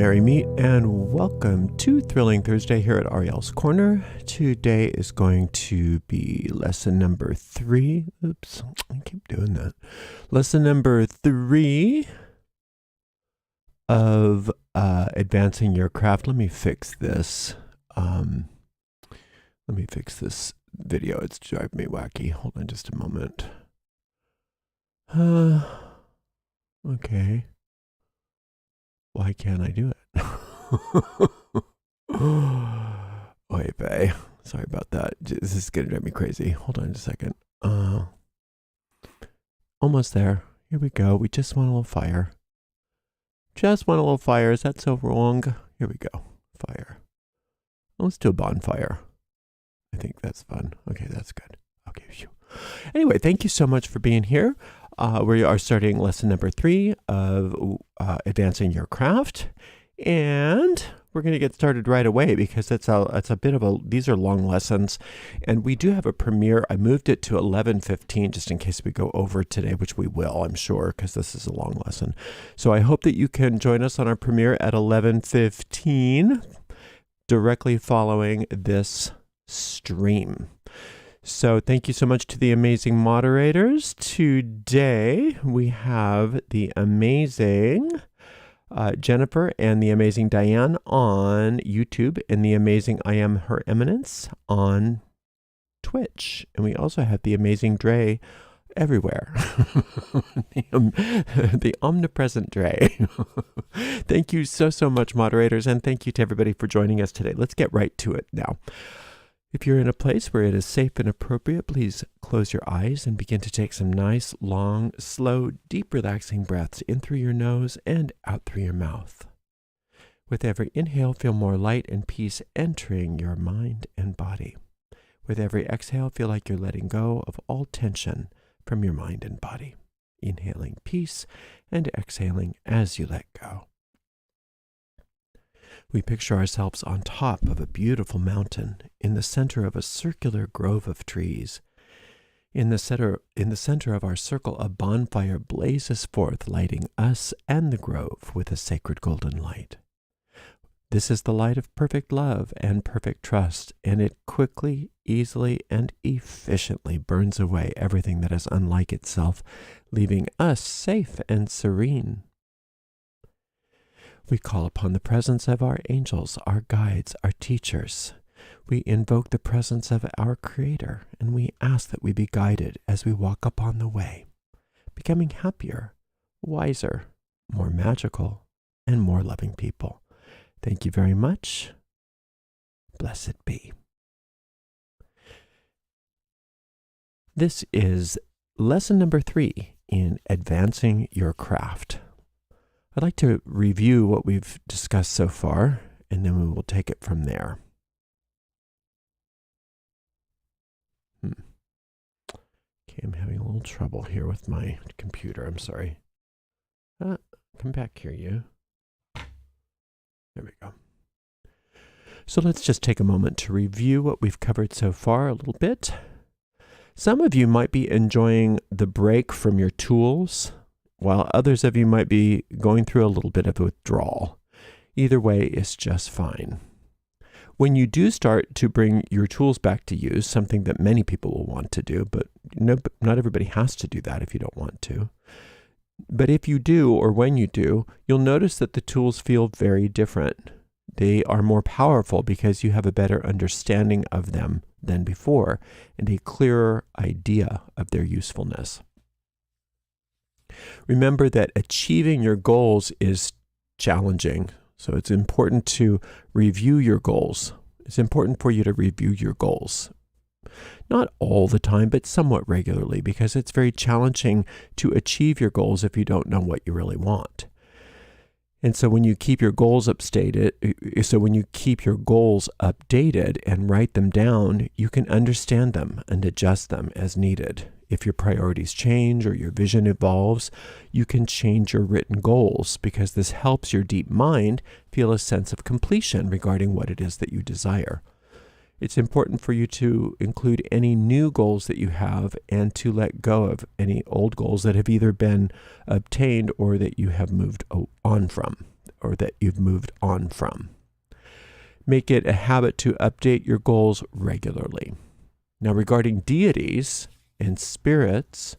Merry Meet and welcome to Thrilling Thursday here at Ariel's Corner. Today is going to be lesson number 3. Oops, I keep doing that. Lesson number 3 of advancing your craft. Let me fix this. Let me fix this video. It's driving me wacky. Hold on just a moment. Okay. Why can't I do it? Oy vey. Sorry about that. This is going to drive me crazy. Hold on just a second. Almost there. Here we go. We just want a little fire. Just want a little fire. Is that so wrong? Here we go. Fire. Let's do a bonfire. I think that's fun. Okay, that's good. Okay. Phew. Anyway, thank you so much for being here. We are starting lesson number 3 of advancing your craft, and we're going to get started right away because it's a bit of a. These are long lessons, and we do have a premiere. I moved it to 11:15 just in case we go over today, which we will, I'm sure, because this is a long lesson. So I hope that you can join us on our premiere at 11:15, directly following this stream. So thank you so much to the amazing moderators. Today we have the amazing Jennifer and the amazing Diane on YouTube and the amazing I Am Her Eminence on Twitch. And we also have the amazing Dre everywhere. the omnipresent Dre. Thank you so much, moderators, and thank you to everybody for joining us today. Let's get right to it now. If you're in a place where it is safe and appropriate, please close your eyes and begin to take some nice, long, slow, deep, relaxing breaths in through your nose and out through your mouth. With every inhale, feel more light and peace entering your mind and body. With every exhale, feel like you're letting go of all tension from your mind and body. Inhaling peace and exhaling as you let go. We picture ourselves on top of a beautiful mountain in the center of a circular grove of trees. In the center of our circle, a bonfire blazes forth, lighting us and the grove with a sacred golden light. This is the light of perfect love and perfect trust, and it quickly, easily, and efficiently burns away everything that is unlike itself, leaving us safe and serene. We call upon the presence of our angels, our guides, our teachers. We invoke the presence of our Creator, and we ask that we be guided as we walk upon the way, becoming happier, wiser, more magical, and more loving people. Thank you very much. Blessed be. This is lesson number 3 in advancing your craft. I'd like to review what we've discussed so far, and then we will take it from there. Okay, I'm having a little trouble here with my computer. I'm sorry. Come back here, you. There we go. So let's just take a moment to review what we've covered so far a little bit. Some of you might be enjoying the break from your tools, while others of you might be going through a little bit of withdrawal. Either way is just fine. When you do start to bring your tools back to use, something that many people will want to do, but not everybody has to do that if you don't want to. But if you do, or when you do, you'll notice that the tools feel very different. They are more powerful because you have a better understanding of them than before, and a clearer idea of their usefulness. Remember that achieving your goals is challenging, so it's important to review your goals. It's important for you to review your goals. Not all the time, but somewhat regularly, because it's very challenging to achieve your goals if you don't know what you really want. And so when you keep your goals updated and write them down, you can understand them and adjust them as needed. If your priorities change or your vision evolves, you can change your written goals because this helps your deep mind feel a sense of completion regarding what it is that you desire. It's important for you to include any new goals that you have and to let go of any old goals that have either been obtained or that you have moved on from. or that you've moved on from. Make it a habit to update your goals regularly. Now, regarding deities and spirits,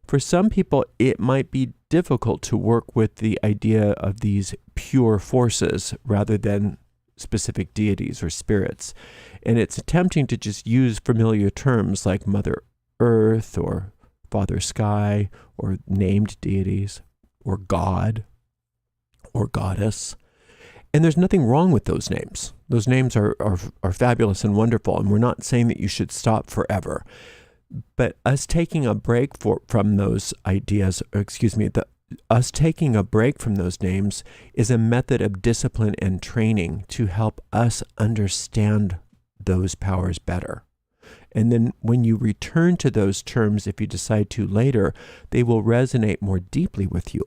for some people, it might be difficult to work with the idea of these pure forces rather than specific deities or spirits. And it's tempting to just use familiar terms like Mother Earth or Father Sky or named deities or God or Goddess. And there's nothing wrong with those names. Those names are fabulous and wonderful, and we're not saying that you should stop forever. But us taking a break from those ideas, us taking a break from those names is a method of discipline and training to help us understand those powers better. And then when you return to those terms, if you decide to later, they will resonate more deeply with you.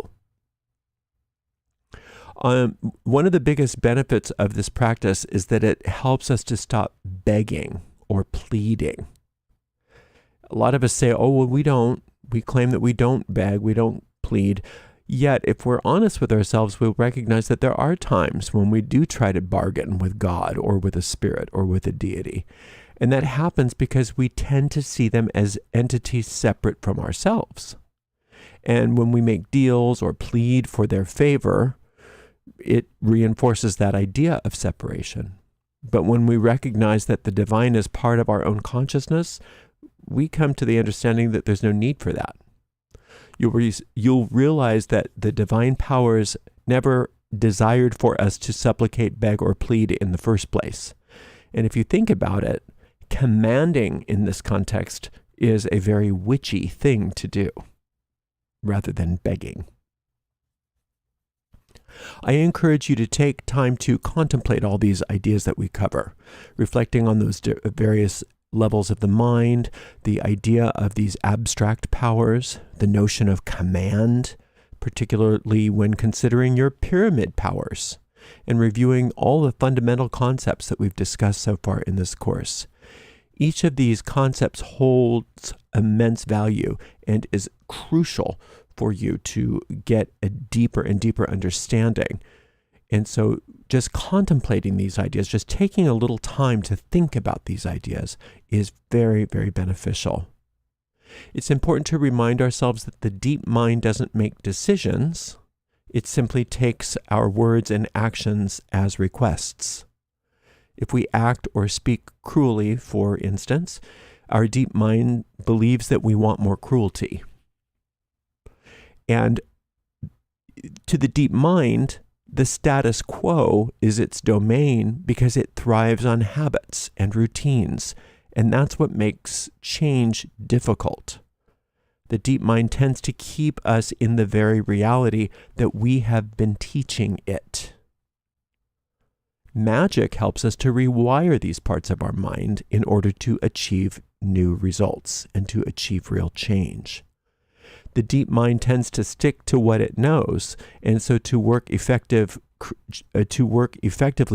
One of the biggest benefits of this practice is that it helps us to stop begging or pleading. A lot of us say, oh, well, we claim that we don't beg, we don't plead. Yet, if we're honest with ourselves, we'll recognize that there are times when we do try to bargain with God or with a spirit or with a deity. And that happens because we tend to see them as entities separate from ourselves. And when we make deals or plead for their favor, it reinforces that idea of separation. But when we recognize that the divine is part of our own consciousness, we come to the understanding that there's no need for that. You'll realize that the divine powers never desired for us to supplicate, beg, or plead in the first place. And if you think about it, commanding in this context is a very witchy thing to do, rather than begging. I encourage you to take time to contemplate all these ideas that we cover, reflecting on those various levels of the mind, the idea of these abstract powers, the notion of command, particularly when considering your pyramid powers, and reviewing all the fundamental concepts that we've discussed so far in this course. Each of these concepts holds immense value and is crucial for you to get a deeper and deeper understanding. And so just contemplating these ideas, just taking a little time to think about these ideas is very, very beneficial. It's important to remind ourselves that the deep mind doesn't make decisions. It simply takes our words and actions as requests. If we act or speak cruelly, for instance, our deep mind believes that we want more cruelty. And to the deep mind, the status quo is its domain because it thrives on habits and routines, and that's what makes change difficult. The deep mind tends to keep us in the very reality that we have been teaching it. Magic helps us to rewire these parts of our mind in order to achieve new results and to achieve real change. The deep mind tends to stick to what it knows, and so to work effectively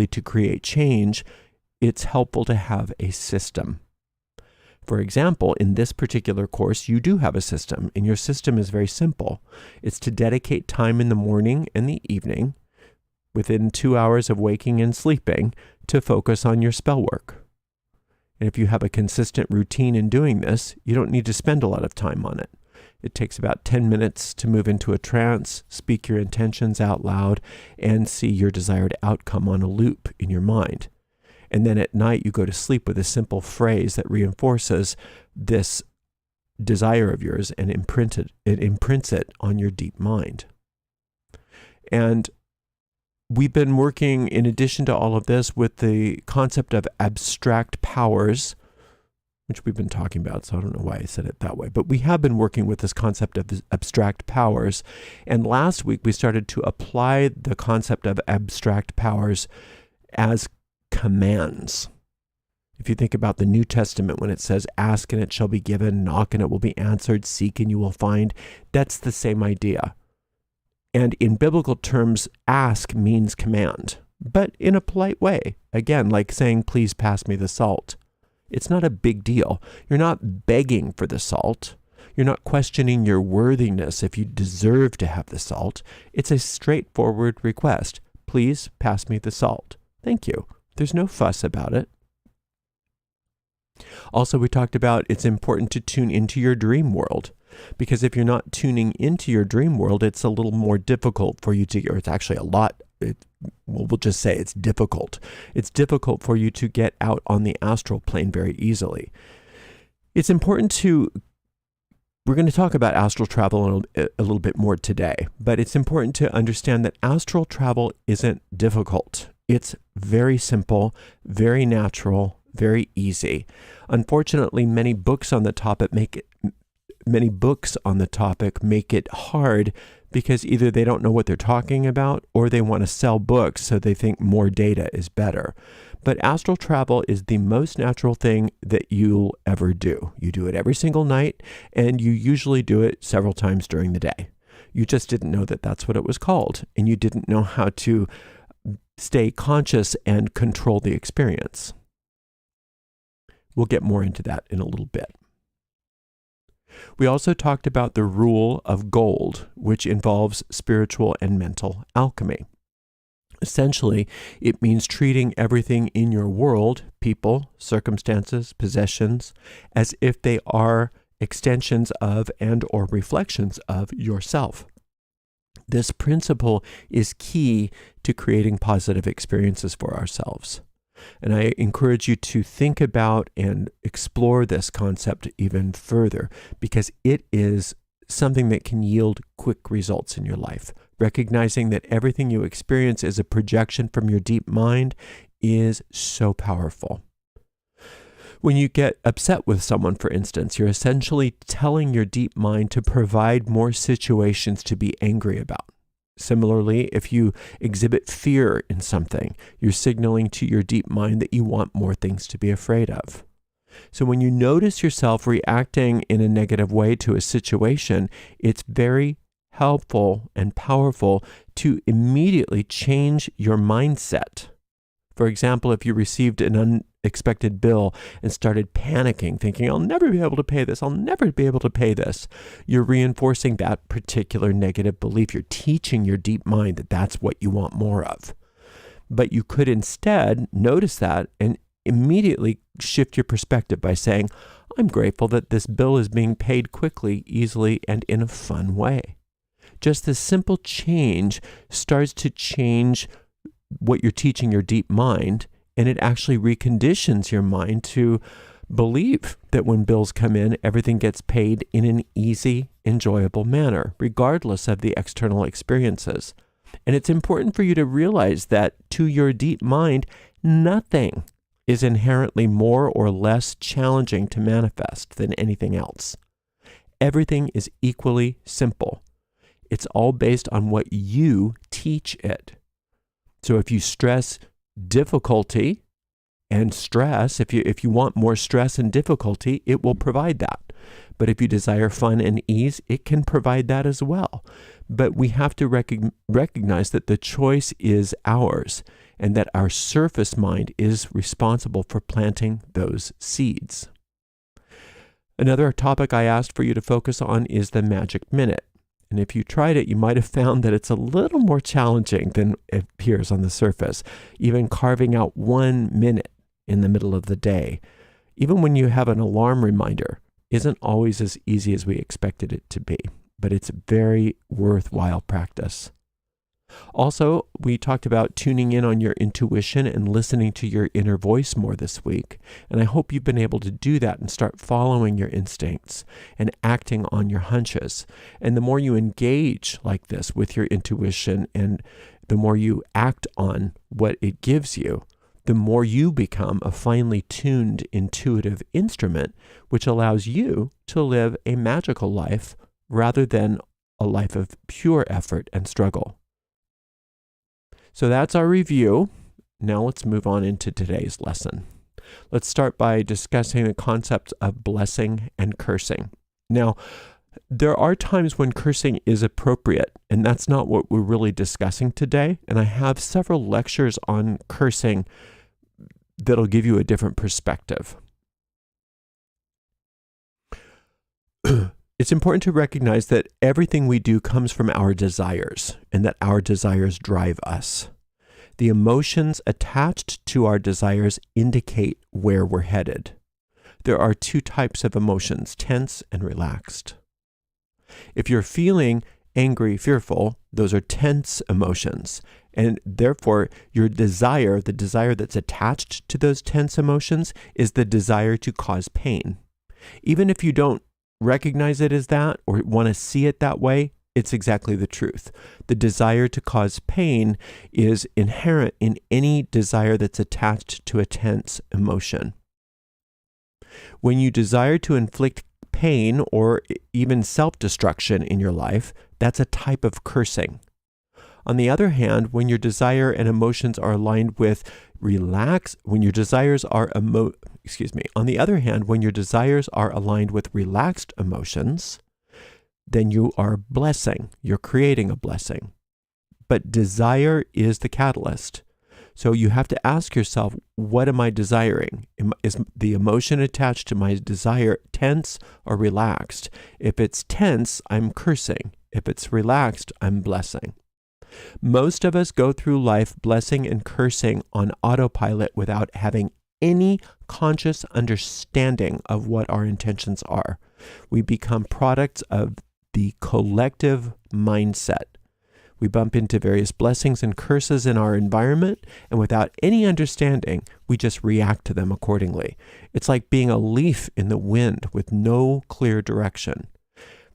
to create change, it's helpful to have a system. For example, in this particular course, you do have a system, and your system is very simple. It's to dedicate time in the morning and the evening, within 2 hours of waking and sleeping, to focus on your spell work. And if you have a consistent routine in doing this, you don't need to spend a lot of time on it. It takes about 10 minutes to move into a trance, speak your intentions out loud, and see your desired outcome on a loop in your mind. And then at night, you go to sleep with a simple phrase that reinforces this desire of yours and imprints it on your deep mind. And we've been working, in addition to all of this, with the concept of abstract powers, which we've been talking about, so I don't know why I said it that way. But we have been working with this concept of abstract powers. And last week, we started to apply the concept of abstract powers as commands. If you think about the New Testament, when it says, ask and it shall be given, knock and it will be answered, seek and you will find, that's the same idea. And in biblical terms, ask means command, but in a polite way. Again, like saying, please pass me the salt. It's not a big deal. You're not begging for the salt. You're not questioning your worthiness if you deserve to have the salt. It's a straightforward request. Please pass me the salt. Thank you. There's no fuss about it. Also, we talked about it's important to tune into your dream world, because if you're not tuning into your dream world, it's a little more difficult for you to, or it's actually a lot, we'll just say it's difficult. It's difficult for you to get out on the astral plane very easily. It's important to, we're going to talk about astral travel a little bit more today, but it's important to understand that astral travel isn't difficult. It's very simple, very natural, very easy. Unfortunately, many books on the topic make it hard because either they don't know what they're talking about or they want to sell books, so they think more data is better. But astral travel is the most natural thing that you'll ever do. You do it every single night, and you usually do it several times during the day. You just didn't know that that's what it was called, and you didn't know how to stay conscious and control the experience. We'll get more into that in a little bit. We also talked about the rule of gold, which involves spiritual and mental alchemy. Essentially, it means treating everything in your world, people, circumstances, possessions, as if they are extensions of and or reflections of yourself. This principle is key to creating positive experiences for ourselves. And I encourage you to think about and explore this concept even further, because it is something that can yield quick results in your life. Recognizing that everything you experience is a projection from your deep mind is so powerful. When you get upset with someone, for instance, you're essentially telling your deep mind to provide more situations to be angry about. Similarly, if you exhibit fear in something, you're signaling to your deep mind that you want more things to be afraid of. So when you notice yourself reacting in a negative way to a situation, it's very helpful and powerful to immediately change your mindset. For example, if you received an unexpected bill and started panicking, thinking, I'll never be able to pay this, I'll never be able to pay this, you're reinforcing that particular negative belief. You're teaching your deep mind that that's what you want more of. But you could instead notice that and immediately shift your perspective by saying, I'm grateful that this bill is being paid quickly, easily, and in a fun way. Just this simple change starts to change what you're teaching your deep mind, and it actually reconditions your mind to believe that when bills come in, everything gets paid in an easy, enjoyable manner, regardless of the external experiences. And it's important for you to realize that to your deep mind, nothing is inherently more or less challenging to manifest than anything else. Everything is equally simple. It's all based on what you teach it. So if you stress difficulty and stress, if you want more stress and difficulty, it will provide that. But if you desire fun and ease, it can provide that as well. But we have to recognize that the choice is ours, and that our surface mind is responsible for planting those seeds. Another topic I asked for you to focus on is the magic minute. And if you tried it, you might have found that it's a little more challenging than it appears on the surface. Even carving out 1 minute in the middle of the day, even when you have an alarm reminder, isn't always as easy as we expected it to be. But it's very worthwhile practice. Also, we talked about tuning in on your intuition and listening to your inner voice more this week. And I hope you've been able to do that and start following your instincts and acting on your hunches. And the more you engage like this with your intuition and the more you act on what it gives you, the more you become a finely tuned intuitive instrument, which allows you to live a magical life rather than a life of pure effort and struggle. So that's our review. Now let's move on into today's lesson. Let's start by discussing the concepts of blessing and cursing. Now, there are times when cursing is appropriate, and that's not what we're really discussing today. And I have several lectures on cursing that'll give you a different perspective. It's important to recognize that everything we do comes from our desires, and that our desires drive us. The emotions attached to our desires indicate where we're headed. There are two types of emotions, tense and relaxed. If you're feeling angry, fearful, those are tense emotions. And therefore, your desire, the desire that's attached to those tense emotions, is the desire to cause pain. Even if you don't recognize it as that or want to see it that way, it's exactly the truth. The desire to cause pain is inherent in any desire that's attached to a tense emotion. When you desire to inflict pain or even self-destruction in your life, that's a type of cursing. On the other hand, when your desire and emotions are aligned with when your desires are on the other hand, when your desires are aligned with relaxed emotions, then you are blessing. You're creating a blessing. But desire is the catalyst. So you have to ask yourself, what am I desiring? Is the emotion attached to my desire tense or relaxed? If it's tense, I'm cursing. If it's relaxed, I'm blessing. Most of us go through life blessing and cursing on autopilot without having any conscious understanding of what our intentions are. We become products of the collective mindset. We bump into various blessings and curses in our environment, and without any understanding, we just react to them accordingly. It's like being a leaf in the wind with no clear direction.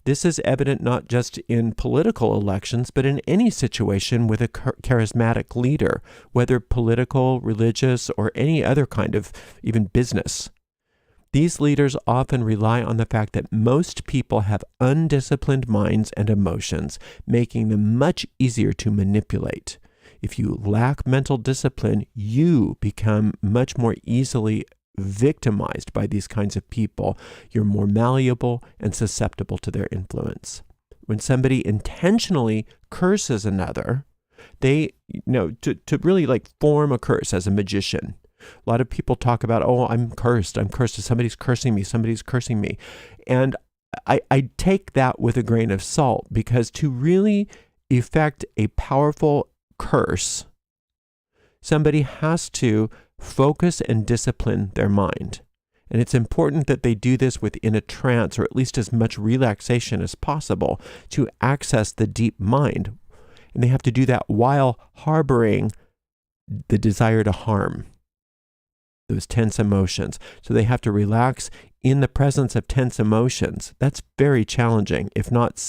This is evident not just in political elections, but in any situation with a charismatic leader, whether political, religious, or any other kind of even business. These leaders often rely on the fact that most people have undisciplined minds and emotions, making them much easier to manipulate. If you lack mental discipline, you become much more easily victimized by these kinds of people. You're more malleable and susceptible to their influence. When somebody intentionally curses another, they, to really like form a curse as a magician. A lot of people talk about, oh, I'm cursed. Somebody's cursing me. And I take that with a grain of salt, because to really effect a powerful curse, somebody has to focus and discipline their mind. And it's important that they do this within a trance, or at least as much relaxation as possible, to access the deep mind. And they have to do that while harboring the desire to harm, those tense emotions. So they have to relax in the presence of tense emotions. That's very challenging, if not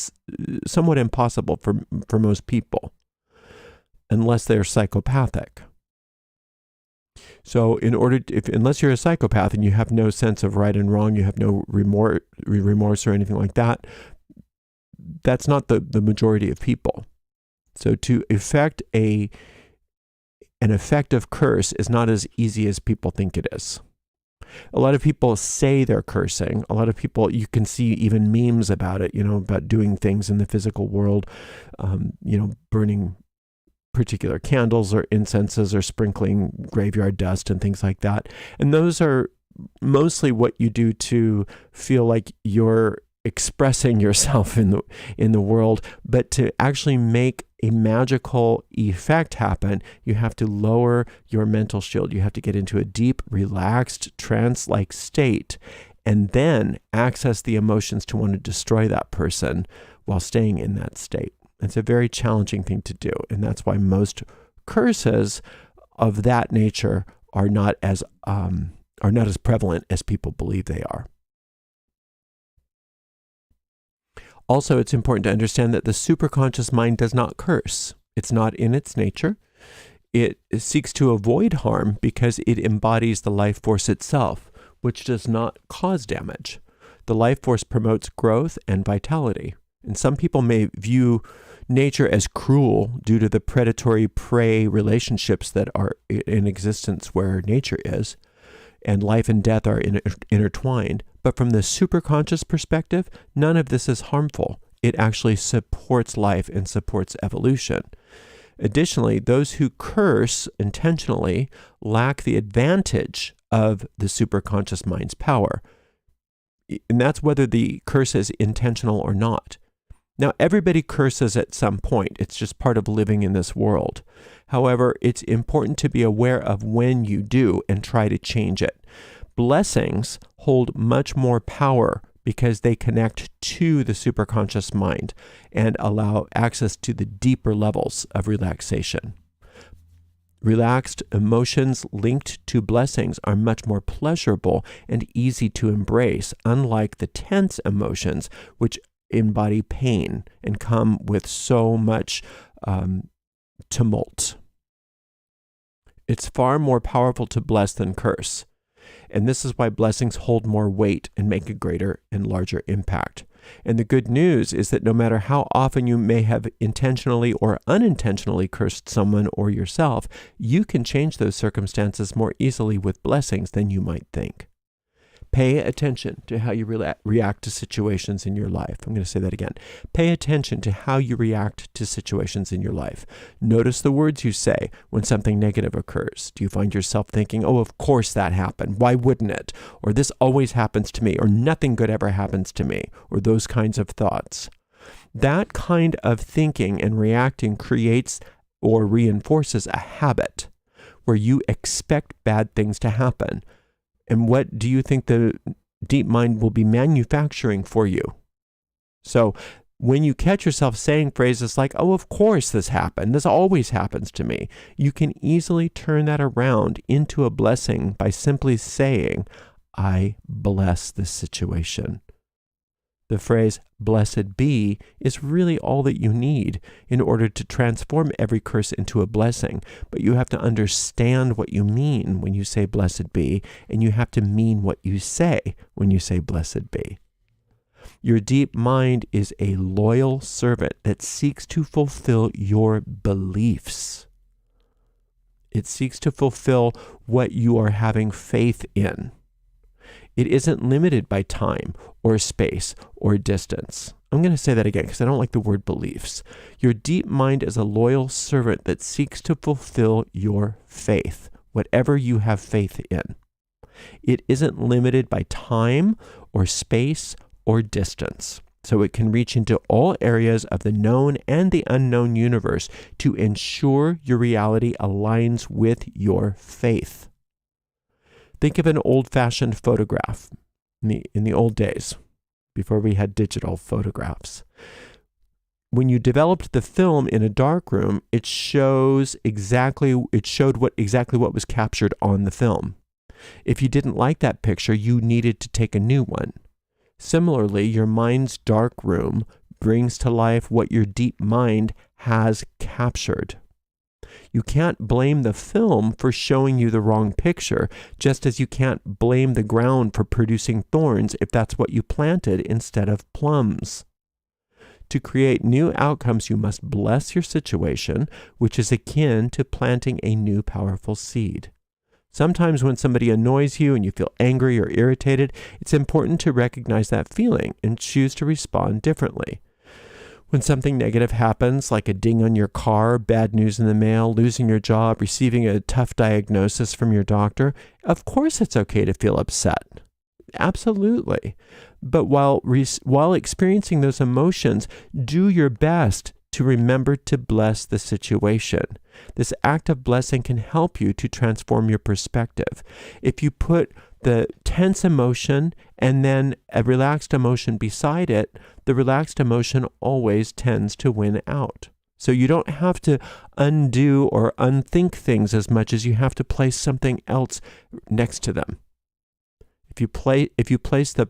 somewhat impossible for most people, unless they're psychopathic. So unless you're a psychopath and you have no sense of right and wrong, you have no remorse or anything like that, that's not the majority of people. So to effect an effective curse is not as easy as people think it is. A lot of people say they're cursing. A lot of people, you can see even memes about it, about doing things in the physical world, burning particular candles or incenses or sprinkling graveyard dust and things like that. And those are mostly what you do to feel like you're expressing yourself in the world. But to actually make a magical effect happen, you have to lower your mental shield. You have to get into a deep, relaxed, trance-like state, and then access the emotions to want to destroy that person while staying in that state. It's a very challenging thing to do, and that's why most curses of that nature are not as prevalent as people believe they are. Also, it's important to understand that the superconscious mind does not curse. It's not in its nature. It seeks to avoid harm because it embodies the life force itself, which does not cause damage. The life force promotes growth and vitality. And some people may view nature as cruel due to the predatory-prey relationships that are in existence where nature is, and life and death are intertwined. But from the superconscious perspective, none of this is harmful. It actually supports life and supports evolution. Additionally, those who curse intentionally lack the advantage of the superconscious mind's power. And that's whether the curse is intentional or not. Now, everybody curses at some point. It's just part of living in this world. However, it's important to be aware of when you do and try to change it. Blessings hold much more power because they connect to the superconscious mind and allow access to the deeper levels of relaxation. Relaxed emotions linked to blessings are much more pleasurable and easy to embrace, unlike the tense emotions, which embody pain and come with so much tumult. It's far more powerful to bless than curse. And this is why blessings hold more weight and make a greater and larger impact. And the good news is that no matter how often you may have intentionally or unintentionally cursed someone or yourself, you can change those circumstances more easily with blessings than you might think. Pay attention to how you react to situations in your life. I'm going to say that again. Pay attention to how you react to situations in your life. Notice the words you say when something negative occurs. Do you find yourself thinking, oh, of course that happened. Why wouldn't it? Or this always happens to me, or nothing good ever happens to me, or those kinds of thoughts. That kind of thinking and reacting creates or reinforces a habit where you expect bad things to happen. And what do you think the deep mind will be manufacturing for you? So when you catch yourself saying phrases like, oh, of course this happened, this always happens to me, you can easily turn that around into a blessing by simply saying, I bless this situation. The phrase, blessed be, is really all that you need in order to transform every curse into a blessing. But you have to understand what you mean when you say blessed be, and you have to mean what you say when you say blessed be. Your deep mind is a loyal servant that seeks to fulfill your beliefs. It seeks to fulfill what you are having faith in. It isn't limited by time or space or distance. I'm going to say that again because I don't like the word beliefs. Your deep mind is a loyal servant that seeks to fulfill your faith, whatever you have faith in. It isn't limited by time or space or distance. So it can reach into all areas of the known and the unknown universe to ensure your reality aligns with your faith. Think of an old-fashioned photograph in the old days, before we had digital photographs. When you developed the film in a darkroom, it showed exactly what was captured on the film. If you didn't like that picture, you needed to take a new one. Similarly, your mind's dark room brings to life what your deep mind has captured. You can't blame the film for showing you the wrong picture, just as you can't blame the ground for producing thorns if that's what you planted instead of plums. To create new outcomes, you must bless your situation, which is akin to planting a new powerful seed. Sometimes when somebody annoys you and you feel angry or irritated, it's important to recognize that feeling and choose to respond differently. When something negative happens, like a ding on your car, bad news in the mail, losing your job, receiving a tough diagnosis from your doctor, of course it's okay to feel upset. Absolutely. But while experiencing those emotions, do your best to remember to bless the situation. This act of blessing can help you to transform your perspective. If you put the tense emotion and then a relaxed emotion beside it, the relaxed emotion always tends to win out. So you don't have to undo or unthink things as much as you have to place something else next to them. If you place the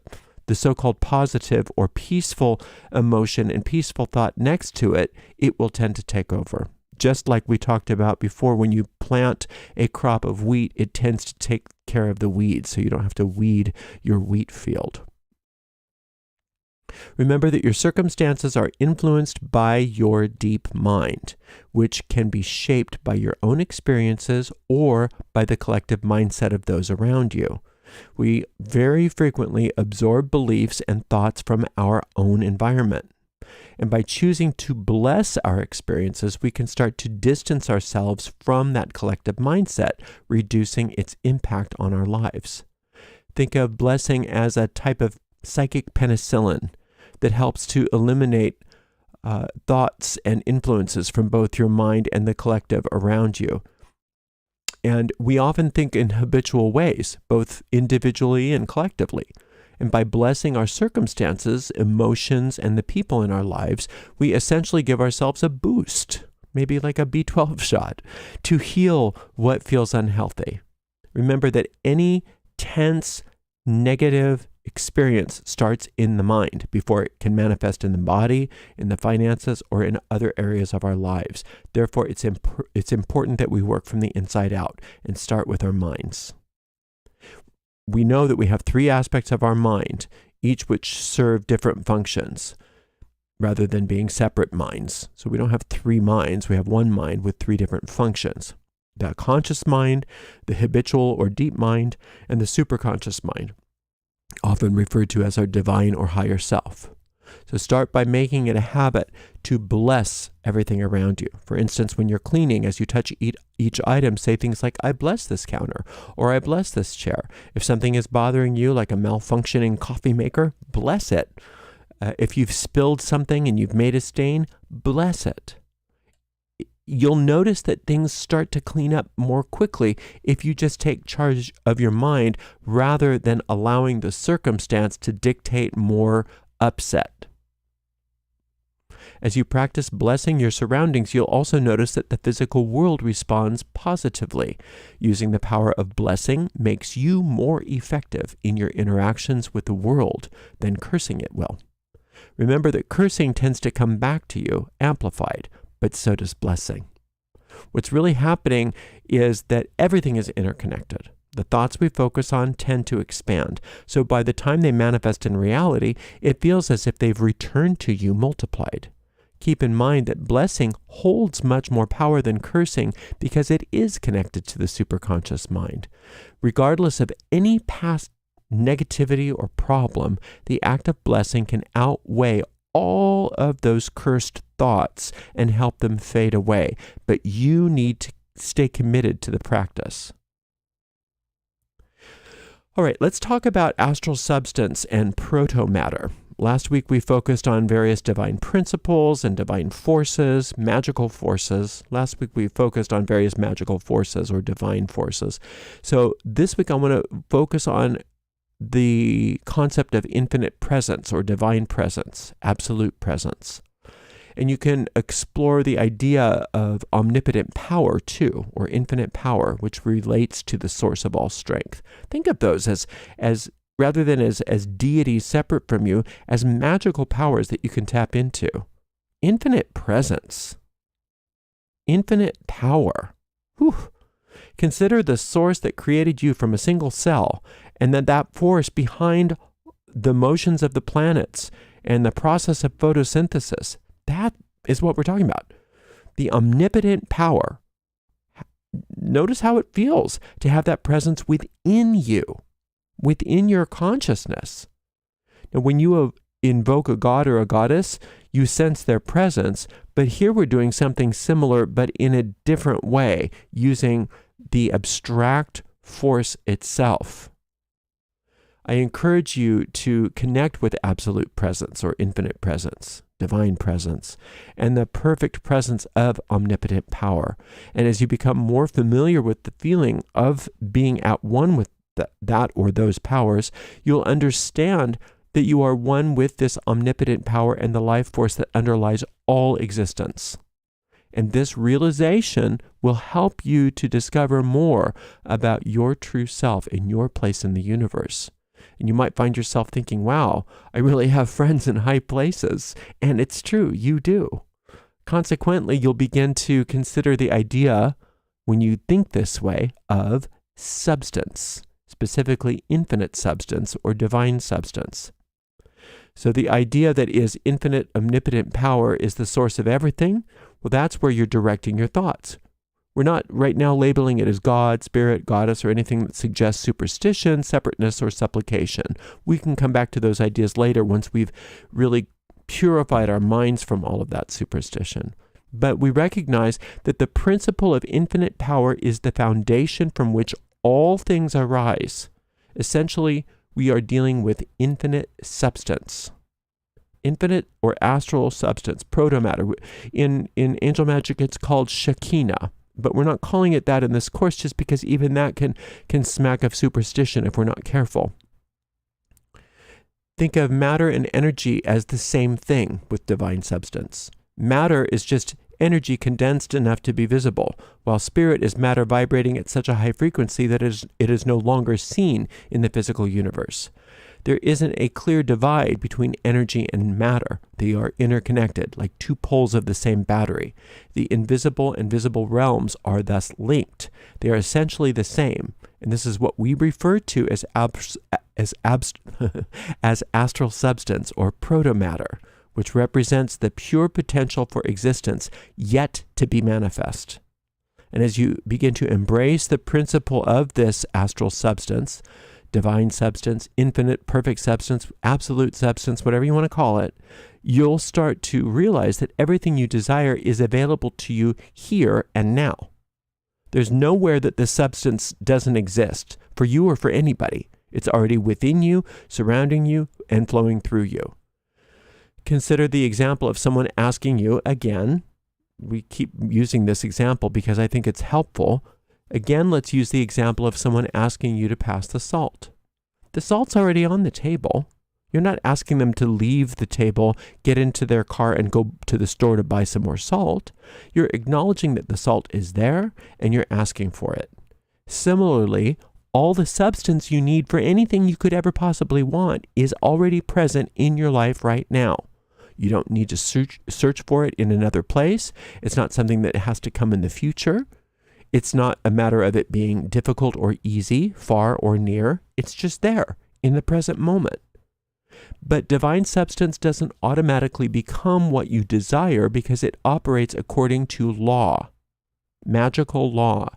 so-called positive or peaceful emotion and peaceful thought next to it, it will tend to take over. Just like we talked about before, when you plant a crop of wheat, it tends to take care of the weeds, so you don't have to weed your wheat field. Remember that your circumstances are influenced by your deep mind, which can be shaped by your own experiences or by the collective mindset of those around you. We very frequently absorb beliefs and thoughts from our own environment. And by choosing to bless our experiences, we can start to distance ourselves from that collective mindset, reducing its impact on our lives. Think of blessing as a type of psychic penicillin that helps to eliminate thoughts and influences from both your mind and the collective around you. And we often think in habitual ways, both individually and collectively. And by blessing our circumstances, emotions, and the people in our lives, we essentially give ourselves a boost, maybe like a B12 shot, to heal what feels unhealthy. Remember that any tense, negative experience starts in the mind before it can manifest in the body, in the finances, or in other areas of our lives. Therefore, it's important that we work from the inside out and start with our minds. We know that we have three aspects of our mind, each which serve different functions, rather than being separate minds. So we don't have three minds, we have one mind with three different functions. The conscious mind, the habitual or deep mind, and the superconscious mind, often referred to as our divine or higher self. So start by making it a habit to bless everything around you. For instance, when you're cleaning, as you touch each item, say things like, I bless this counter, or I bless this chair. If something is bothering you, like a malfunctioning coffee maker, bless it. If you've spilled something and you've made a stain, bless it. You'll notice that things start to clean up more quickly if you just take charge of your mind rather than allowing the circumstance to dictate more upset. As you practice blessing your surroundings, you'll also notice that the physical world responds positively. Using the power of blessing makes you more effective in your interactions with the world than cursing it will. Remember that cursing tends to come back to you amplified, but so does blessing. What's really happening is that everything is interconnected. The thoughts we focus on tend to expand. So by the time they manifest in reality, it feels as if they've returned to you multiplied. Keep in mind that blessing holds much more power than cursing because it is connected to the superconscious mind. Regardless of any past negativity or problem, the act of blessing can outweigh all of those cursed thoughts and help them fade away. But you need to stay committed to the practice. All right, let's talk about astral substance and proto-matter. Last week we focused on various divine principles and divine forces, magical forces. Last week we focused on various magical forces or divine forces. So this week I want to focus on the concept of infinite presence or divine presence, absolute presence. And you can explore the idea of omnipotent power too, or infinite power, which relates to the source of all strength. Think of those as rather than as deities separate from you, as magical powers that you can tap into. Infinite presence, infinite power. Whew. Consider the source that created you from a single cell, and that force behind the motions of the planets and the process of photosynthesis. That is what we're talking about. The omnipotent power. Notice how it feels to have that presence within you, within your consciousness. Now, when you invoke a god or a goddess, you sense their presence, but here we're doing something similar, but in a different way, using the abstract force itself. I encourage you to connect with absolute presence or infinite presence, divine presence, and the perfect presence of omnipotent power. And as you become more familiar with the feeling of being at one with that or those powers, you'll understand that you are one with this omnipotent power and the life force that underlies all existence. And this realization will help you to discover more about your true self and your place in the universe. And you might find yourself thinking, wow, I really have friends in high places. And it's true, you do. Consequently, you'll begin to consider the idea, when you think this way, of substance, specifically infinite substance or divine substance. So the idea that is infinite, omnipotent power is the source of everything, well, that's where you're directing your thoughts. We're not right now labeling it as God, spirit, goddess, or anything that suggests superstition, separateness, or supplication. We can come back to those ideas later once we've really purified our minds from all of that superstition. But we recognize that the principle of infinite power is the foundation from which all things arise. Essentially, we are dealing with infinite substance. infinite or astral substance, proto-matter. In angel magic, it's called Shekinah, but we're not calling it that in this course just because even that can smack of superstition if we're not careful. Think of matter and energy as the same thing with divine substance. Matter is just energy condensed enough to be visible, while spirit is matter vibrating at such a high frequency that it is no longer seen in the physical universe. There isn't a clear divide between energy and matter. They are interconnected, like two poles of the same battery. The invisible and visible realms are thus linked. They are essentially the same, and this is what we refer to as astral substance or proto-matter, which represents the pure potential for existence yet to be manifest. And as you begin to embrace the principle of this astral substance, divine substance, infinite, perfect substance, absolute substance, whatever you want to call it, you'll start to realize that everything you desire is available to you here and now. There's nowhere that this substance doesn't exist for you or for anybody. It's already within you, surrounding you, and flowing through you. Consider the example of someone asking you, again, we keep using this example because I think it's helpful. Again, let's use the example of someone asking you to pass the salt. The salt's already on the table. You're not asking them to leave the table, get into their car, and go to the store to buy some more salt. You're acknowledging that the salt is there, and you're asking for it. Similarly, all the substance you need for anything you could ever possibly want is already present in your life right now. You don't need to search for it in another place. It's not something that has to come in the future. It's not a matter of it being difficult or easy, far or near. It's just there in the present moment. But divine substance doesn't automatically become what you desire because it operates according to law, magical law.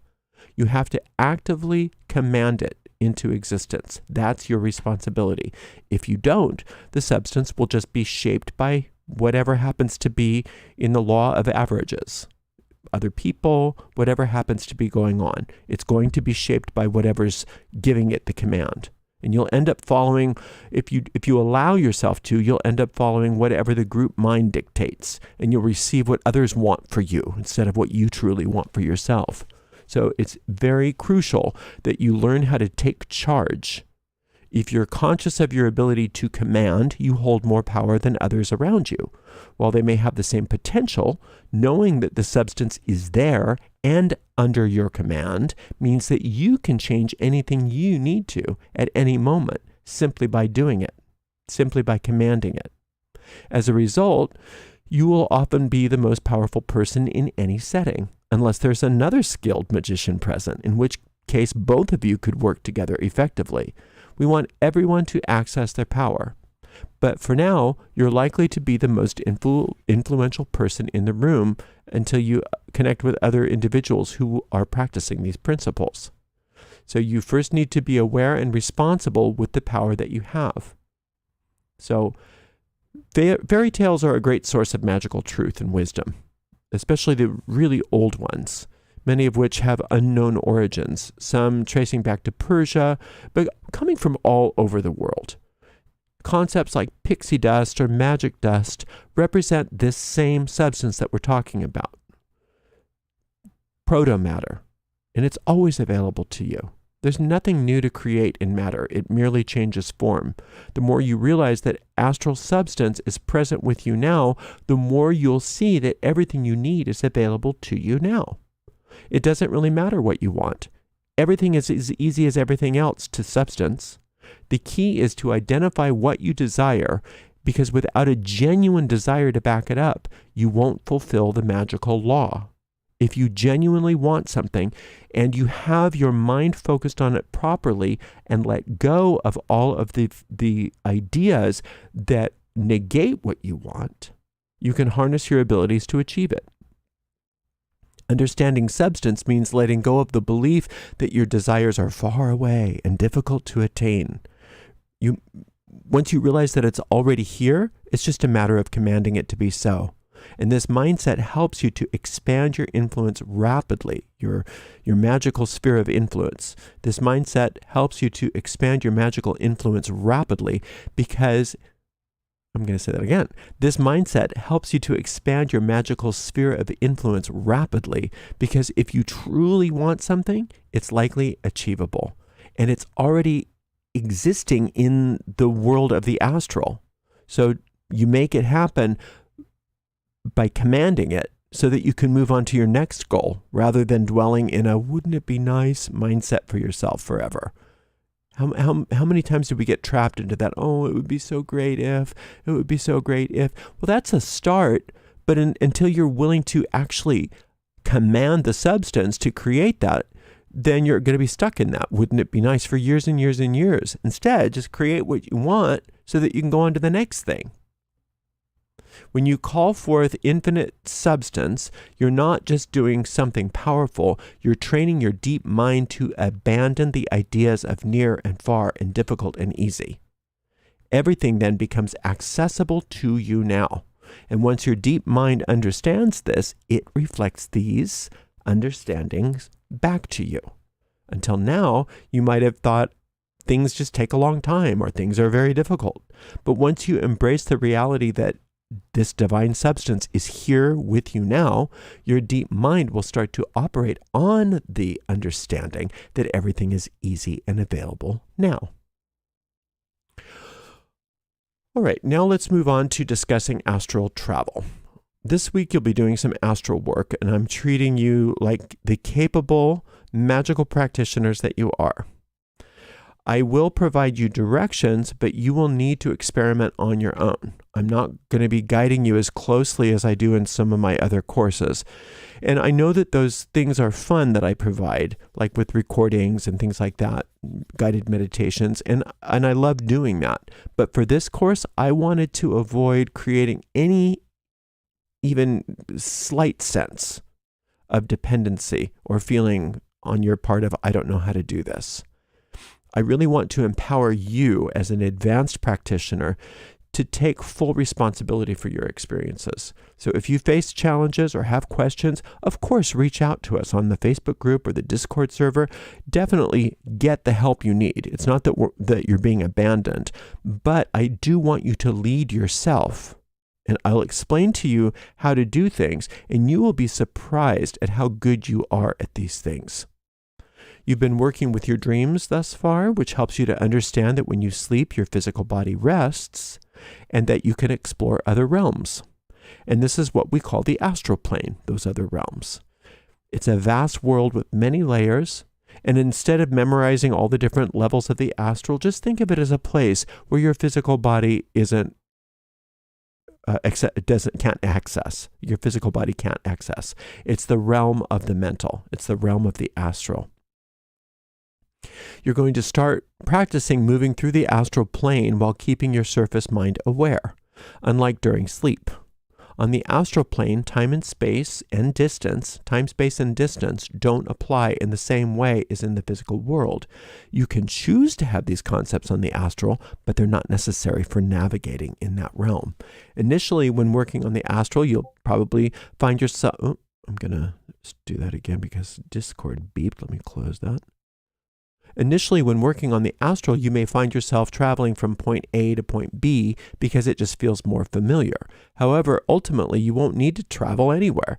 You have to actively command it into existence. That's your responsibility. If you don't, the substance will just be shaped by whatever happens to be in the law of averages. Other people, whatever happens to be going on. It's going to be shaped by whatever's giving it the command. And you'll end up following, if you allow yourself to, you'll end up following whatever the group mind dictates. And you'll receive what others want for you instead of what you truly want for yourself. So it's very crucial that you learn how to take charge. If you're conscious of your ability to command, you hold more power than others around you. While they may have the same potential, knowing that the substance is there and under your command means that you can change anything you need to at any moment simply by doing it, simply by commanding it. As a result, you will often be the most powerful person in any setting, unless there's another skilled magician present, in which case both of you could work together effectively. We want everyone to access their power. But for now, you're likely to be the most influential person in the room until you connect with other individuals who are practicing these principles. So you first need to be aware and responsible with the power that you have. So fairy tales are a great source of magical truth and wisdom, especially the really old ones, many of which have unknown origins, some tracing back to Persia, but coming from all over the world. Concepts like pixie dust or magic dust represent this same substance that we're talking about, proto-matter, and it's always available to you. There's nothing new to create in matter. It merely changes form. The more you realize that astral substance is present with you now, the more you'll see that everything you need is available to you now. It doesn't really matter what you want. Everything is as easy as everything else to substance. The key is to identify what you desire, because without a genuine desire to back it up, you won't fulfill the magical law. If you genuinely want something and you have your mind focused on it properly and let go of all of the ideas that negate what you want, you can harness your abilities to achieve it. Understanding substance means letting go of the belief that your desires are far away and difficult to attain. Once you realize that it's already here, it's just a matter of commanding it to be so. And this mindset helps you to expand your influence rapidly, your magical sphere of influence. This mindset helps you to expand your magical influence rapidly because I'm going to say that again. This mindset helps you to expand your magical sphere of influence rapidly, because if you truly want something, it's likely achievable. And it's already existing in the world of the astral. So you make it happen by commanding it so that you can move on to your next goal rather than dwelling in a wouldn't it be nice mindset for yourself forever. How many times do we get trapped into that? Oh, it would be so great if, it would be so great if. Well, that's a start, but until you're willing to actually command the substance to create that, then you're going to be stuck in that. Wouldn't it be nice for years and years and years? Instead, just create what you want so that you can go on to the next thing. When you call forth infinite substance, you're not just doing something powerful, you're training your deep mind to abandon the ideas of near and far and difficult and easy. Everything then becomes accessible to you now. And once your deep mind understands this, it reflects these understandings back to you. Until now, you might have thought things just take a long time or things are very difficult. But once you embrace the reality that this divine substance is here with you now, your deep mind will start to operate on the understanding that everything is easy and available now. All right, now let's move on to discussing astral travel. This week you'll be doing some astral work, and I'm treating you like the capable magical practitioners that you are. I will provide you directions, but you will need to experiment on your own. I'm not going to be guiding you as closely as I do in some of my other courses. And I know that those things are fun that I provide, like with recordings and things like that, guided meditations, and I love doing that. But for this course, I wanted to avoid creating any even slight sense of dependency or feeling on your part of, I don't know how to do this. I really want to empower you as an advanced practitioner to take full responsibility for your experiences. So if you face challenges or have questions, of course, reach out to us on the Facebook group or the Discord server. Definitely get the help you need. It's not that you're being abandoned, but I do want you to lead yourself. And I'll explain to you how to do things, and you will be surprised at how good you are at these things. You've been working with your dreams thus far, which helps you to understand that when you sleep, your physical body rests, and that you can explore other realms. And this is what we call the astral plane, those other realms. It's a vast world with many layers, and instead of memorizing all the different levels of the astral, just think of it as a place where your physical body can't access. Your physical body can't access. It's the realm of the mental. It's the realm of the astral. You're going to start practicing moving through the astral plane while keeping your surface mind aware, unlike during sleep. On the astral plane, time, space, and distance don't apply in the same way as in the physical world. You can choose to have these concepts on the astral, but they're not necessary for navigating in that realm. Initially, when working on the astral, you'll probably find yourself... Oh, I'm going to do that again because Discord beeped. Let me close that. Initially, when working on the astral, you may find yourself traveling from point A to point B because it just feels more familiar. However, ultimately, you won't need to travel anywhere.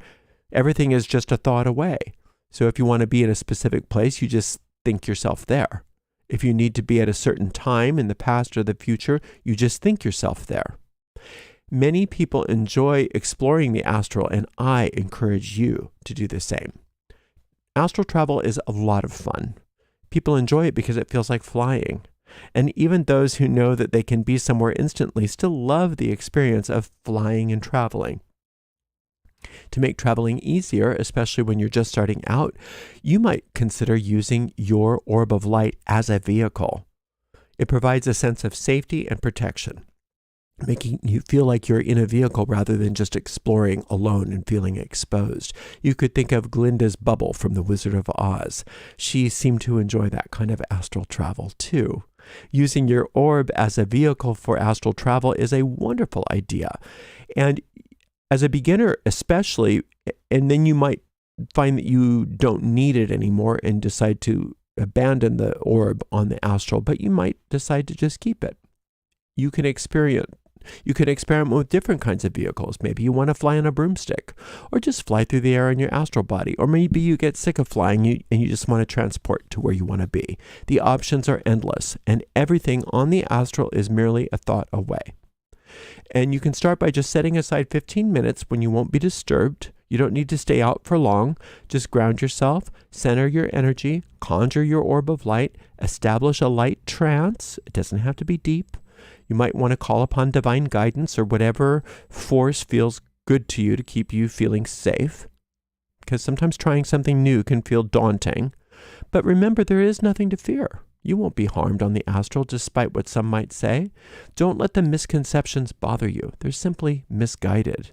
Everything is just a thought away. So if you want to be in a specific place, you just think yourself there. If you need to be at a certain time in the past or the future, you just think yourself there. Many people enjoy exploring the astral, and I encourage you to do the same. Astral travel is a lot of fun. People enjoy it because it feels like flying. And even those who know that they can be somewhere instantly still love the experience of flying and traveling. To make traveling easier, especially when you're just starting out, you might consider using your orb of light as a vehicle. It provides a sense of safety and protection, making you feel like you're in a vehicle rather than just exploring alone and feeling exposed. You could think of Glinda's bubble from The Wizard of Oz. She seemed to enjoy that kind of astral travel too. Using your orb as a vehicle for astral travel is a wonderful idea. And as a beginner especially, and then you might find that you don't need it anymore and decide to abandon the orb on the astral, but you might decide to just keep it. You can experiment You can experiment with different kinds of vehicles. Maybe you want to fly on a broomstick, or just fly through the air in your astral body, or maybe you get sick of flying and you just want to transport to where you want to be. The options are endless, and everything on the astral is merely a thought away. And you can start by just setting aside 15 minutes when you won't be disturbed. You don't need to stay out for long. Just ground yourself, center your energy, conjure your orb of light, establish a light trance. It doesn't have to be deep. You might want to call upon divine guidance or whatever force feels good to you to keep you feeling safe, because sometimes trying something new can feel daunting. But remember, there is nothing to fear. You won't be harmed on the astral, despite what some might say. Don't let the misconceptions bother you. They're simply misguided.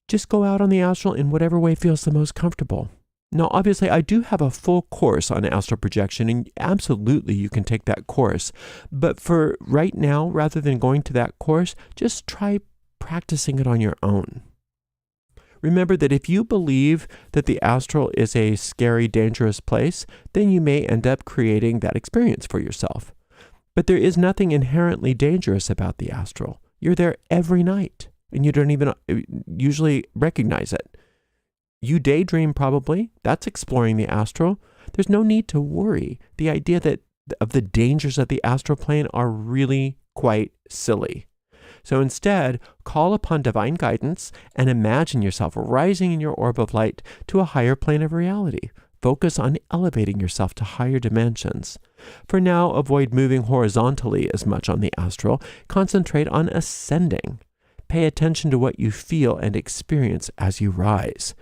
Just go out on the astral in whatever way feels the most comfortable. Now, obviously, I do have a full course on astral projection, and absolutely you can take that course. But for right now, rather than going to that course, just try practicing it on your own. Remember that if you believe that the astral is a scary, dangerous place, then you may end up creating that experience for yourself. But there is nothing inherently dangerous about the astral. You're there every night, and you don't even usually recognize it. You daydream probably. That's exploring the astral. There's no need to worry. The idea of the dangers of the astral plane are really quite silly. So instead, call upon divine guidance and imagine yourself rising in your orb of light to a higher plane of reality. Focus on elevating yourself to higher dimensions. For now, avoid moving horizontally as much on the astral. Concentrate on ascending. Pay attention to what you feel and experience as you rise.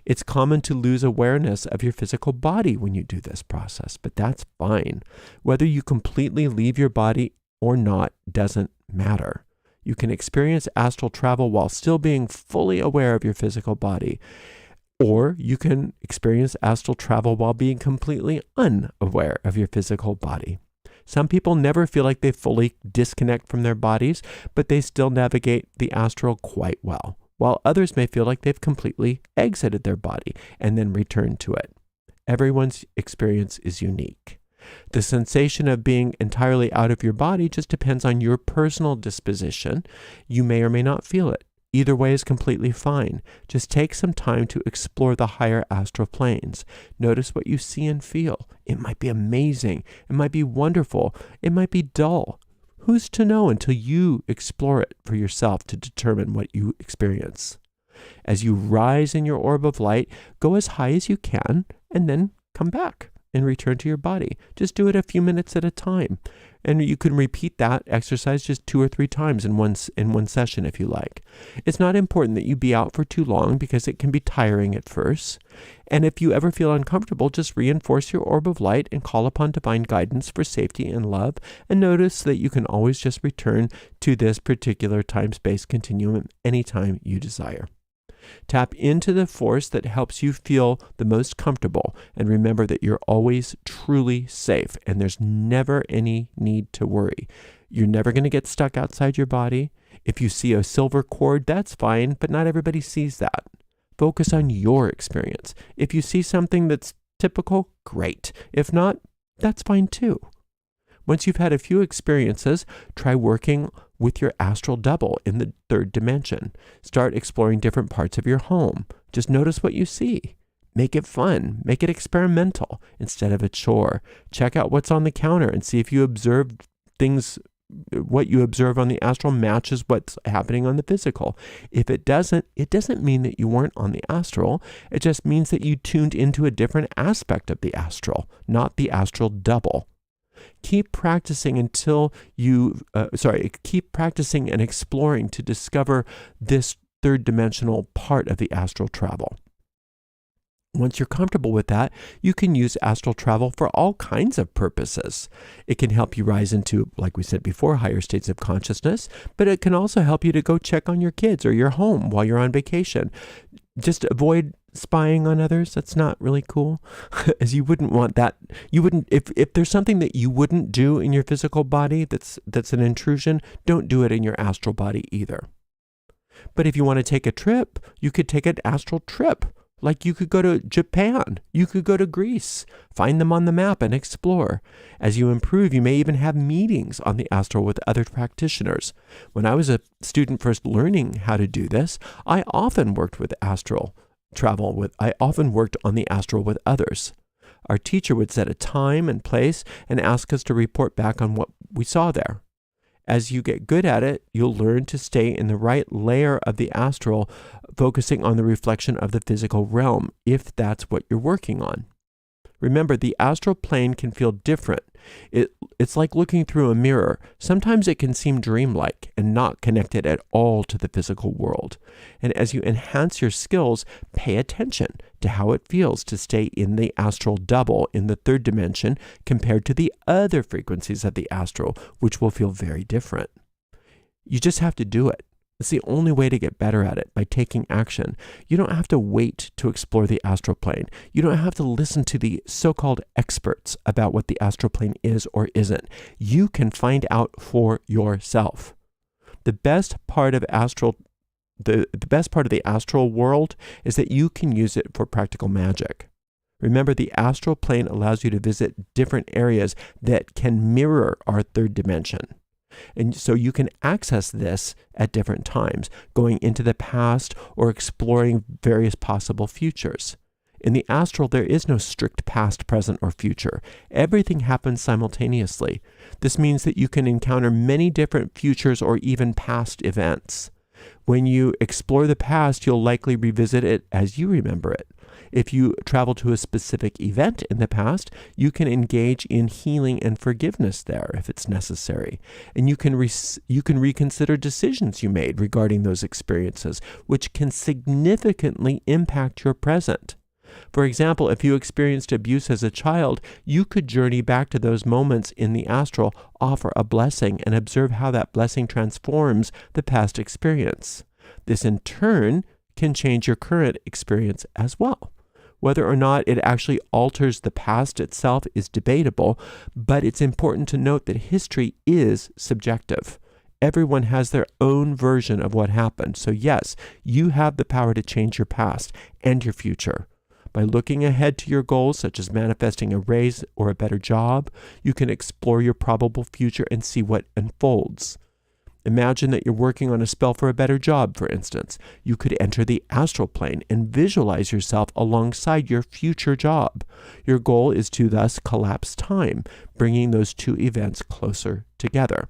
It's common to lose awareness of your physical body when you do this process, but that's fine. Whether you completely leave your body or not doesn't matter. You can experience astral travel while still being fully aware of your physical body. Or you can experience astral travel while being completely unaware of your physical body. Some people never feel like they fully disconnect from their bodies, but they still navigate the astral quite well, while others may feel like they've completely exited their body and then returned to it. Everyone's experience is unique. The sensation of being entirely out of your body just depends on your personal disposition. You may or may not feel it. Either way is completely fine. Just take some time to explore the higher astral planes. Notice what you see and feel. It might be amazing. It might be wonderful. It might be dull. Who's to know until you explore it for yourself to determine what you experience? As you rise in your orb of light, go as high as you can and then come back and return to your body. Just do it a few minutes at a time. And you can repeat that exercise just 2 or 3 times in one session if you like. It's not important that you be out for too long because it can be tiring at first. And if you ever feel uncomfortable, just reinforce your orb of light and call upon divine guidance for safety and love. And notice that you can always just return to this particular time-space continuum anytime you desire. Tap into the force that helps you feel the most comfortable, and remember that you're always truly safe and there's never any need to worry. You're never going to get stuck outside your body. If you see a silver cord, that's fine, but not everybody sees that. Focus on your experience. If you see something that's typical, great. If not, that's fine too. Once you've had a few experiences, try working with your astral double in the 3rd dimension. Start exploring different parts of your home. Just notice what you see. Make it fun. Make it experimental instead of a chore. Check out what's on the counter and see if you observe things, what you observe on the astral matches what's happening on the physical. If it doesn't mean that you weren't on the astral. It just means that you tuned into a different aspect of the astral, not the astral double. Keep practicing keep practicing and exploring to discover this 3rd dimensional part of the astral travel. Once you're comfortable with that, you can use astral travel for all kinds of purposes. It can help you rise into, like we said before, higher states of consciousness, but it can also help you to go check on your kids or your home while you're on vacation. Just avoid spying on others. That's not really cool, as you wouldn't want that. You wouldn't, if there's something that you wouldn't do in your physical body that's an intrusion, don't do it in your astral body either. But if you want to take a trip, you could take an astral trip. Like you could go to Japan, you could go to Greece, find them on the map and explore. As you improve, you may even have meetings on the astral with other practitioners. When I was a student first learning how to do this, I often worked on the astral with others. Our teacher would set a time and place and ask us to report back on what we saw there. As you get good at it, you'll learn to stay in the right layer of the astral, focusing on the reflection of the physical realm, if that's what you're working on. Remember, the astral plane can feel different. It's like looking through a mirror. Sometimes it can seem dreamlike and not connected at all to the physical world. And as you enhance your skills, pay attention to how it feels to stay in the astral double in the third dimension compared to the other frequencies of the astral, which will feel very different. You just have to do it. It's the only way to get better at it, by taking action. You don't have to wait to explore the astral plane. You don't have to listen to the so-called experts about what the astral plane is or isn't. You can find out for yourself. The best part of the astral world is that you can use it for practical magic. Remember, the astral plane allows you to visit different areas that can mirror our third dimension. And so you can access this at different times, going into the past or exploring various possible futures. In the astral, there is no strict past, present, or future. Everything happens simultaneously. This means that you can encounter many different futures or even past events. When you explore the past, you'll likely revisit it as you remember it. If you travel to a specific event in the past, you can engage in healing and forgiveness there if it's necessary. And you can reconsider decisions you made regarding those experiences, which can significantly impact your present. For example, if you experienced abuse as a child, you could journey back to those moments in the astral, offer a blessing, and observe how that blessing transforms the past experience. This in turn can change your current experience as well. Whether or not it actually alters the past itself is debatable, but it's important to note that history is subjective. Everyone has their own version of what happened. So yes, you have the power to change your past and your future. By looking ahead to your goals, such as manifesting a raise or a better job, you can explore your probable future and see what unfolds. Imagine that you're working on a spell for a better job, for instance. You could enter the astral plane and visualize yourself alongside your future job. Your goal is to thus collapse time, bringing those two events closer together.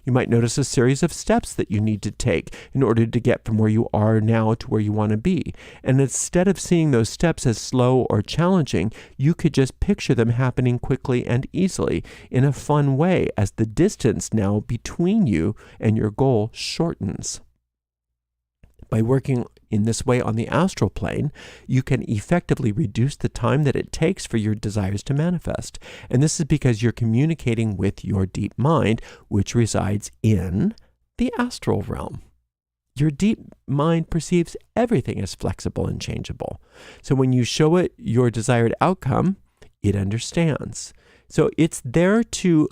You might notice a series of steps that you need to take in order to get from where you are now to where you want to be. And instead of seeing those steps as slow or challenging, you could just picture them happening quickly and easily in a fun way as the distance now between you and your goal shortens. By working in this way on the astral plane, you can effectively reduce the time that it takes for your desires to manifest. And this is because you're communicating with your deep mind, which resides in the astral realm. Your deep mind perceives everything as flexible and changeable. So when you show it your desired outcome, it understands. So it's there to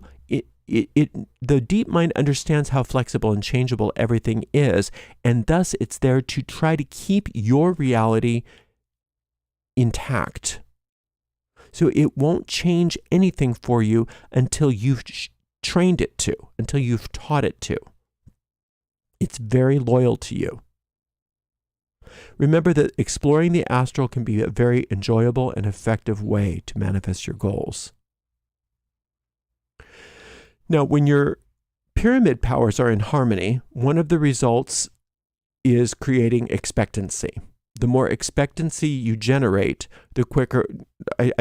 the deep mind understands how flexible and changeable everything is, and thus it's there to try to keep your reality intact. So it won't change anything for you until you've trained it to, until you've taught it to. It's very loyal to you. Remember that exploring the astral can be a very enjoyable and effective way to manifest your goals. Now, when your pyramid powers are in harmony, one of the results is creating expectancy. The more expectancy you generate, the quicker. I